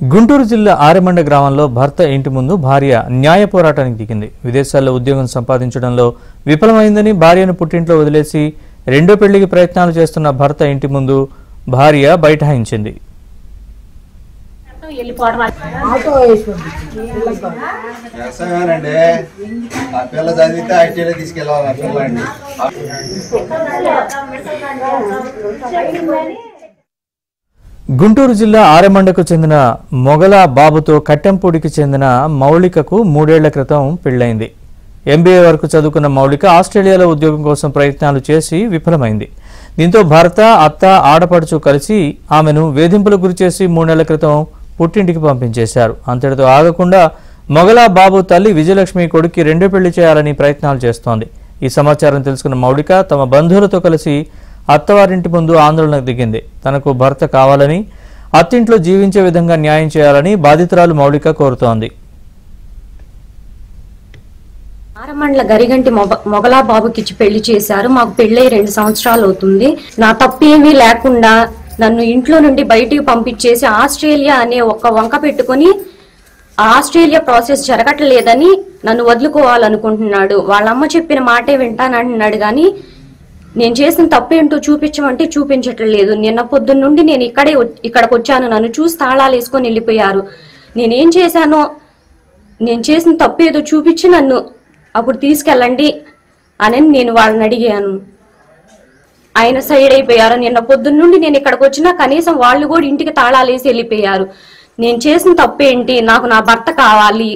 గుంటూరు జిల్లా ఆరెమండ గ్రామంలో భర్త ఇంటి ముందు భార్య న్యాయ పోరాటానికి దిగింది. విదేశాల్లో ఉద్యోగం సంపాదించడంలో విఫలమైందని భార్యను పుట్టింట్లో వదిలేసి రెండో పెళ్లికి ప్రయత్నాలు చేస్తున్న భర్త ఇంటి ముందు భార్య బైఠాయించింది. గుంటూరు జిల్లా ఆరెమండకు చెందిన మొగల బాబుతో కట్టెంపూడికి చెందిన మౌళికకు 3 ఏళ్ల క్రితం పెళ్లైంది. MBA వరకు చదువుకున్న మౌళిక ఆస్ట్రేలియాలో ఉద్యోగం కోసం ప్రయత్నాలు చేసి విఫలమైంది. దీంతో భర్త, అత్త, ఆడపడుచు కలిసి ఆమెను వేధింపులకు గురిచేసి 3 నెలల క్రితం పుట్టింటికి పంపించేశారు. అంతటితో ఆగకుండా మొగల బాబు తల్లి విజయలక్ష్మి కొడుక్కి రెండో పెళ్లి చేయాలని ప్రయత్నాలు చేస్తోంది. ఈ సమాచారం తెలుసుకున్న మౌళిక తమ బంధువులతో కలిసి అత్తవారింటి ముందు ఆందోళనకు దిగింది. తనకు భర్త కావాలని, అత్తింట్లో జీవించే విధంగా న్యాయం చేయాలని బాధితురాలు మౌళిక కోరుతోంది. ఆరమండల గరిగంటి మొగలా బాబుకిచ్చి పెళ్లి చేశారు. మాకు పెళ్లి 2 సంవత్సరాలు అవుతుంది. నా తప్పేమీ లేకుండా నన్ను ఇంట్లో నుండి బయటికి పంపించేసి ఆస్ట్రేలియా అనే ఒక వంక పెట్టుకుని ఆస్ట్రేలియా ప్రాసెస్ జరగట్లేదని నన్ను వదులుకోవాలనుకుంటున్నాడు. వాళ్ళమ్మ చెప్పిన మాటే వింటానంటున్నాడు కానీ నేను చేసిన తప్పేంటో చూపించమంటే చూపించట్లేదు. నిన్న పొద్దున్న నుండి నేను ఇక్కడికి వచ్చాను. నన్ను చూసి తాళాలు వేసుకొని వెళ్ళిపోయారు. నేనేం చేశానో, నేను చేసిన తప్పేదో చూపించి నన్ను అప్పుడు తీసుకెళ్ళండి అని నేను వాళ్ళని అడిగాను. ఆయన సైడ్ అయిపోయారు. నిన్న పొద్దున్న నుండి నేను ఇక్కడికి వచ్చినా కనీసం వాళ్ళు కూడా ఇంటికి తాళాలు వేసి వెళ్ళిపోయారు. నేను చేసిన తప్పేంటి? నాకు నా భర్త కావాలి.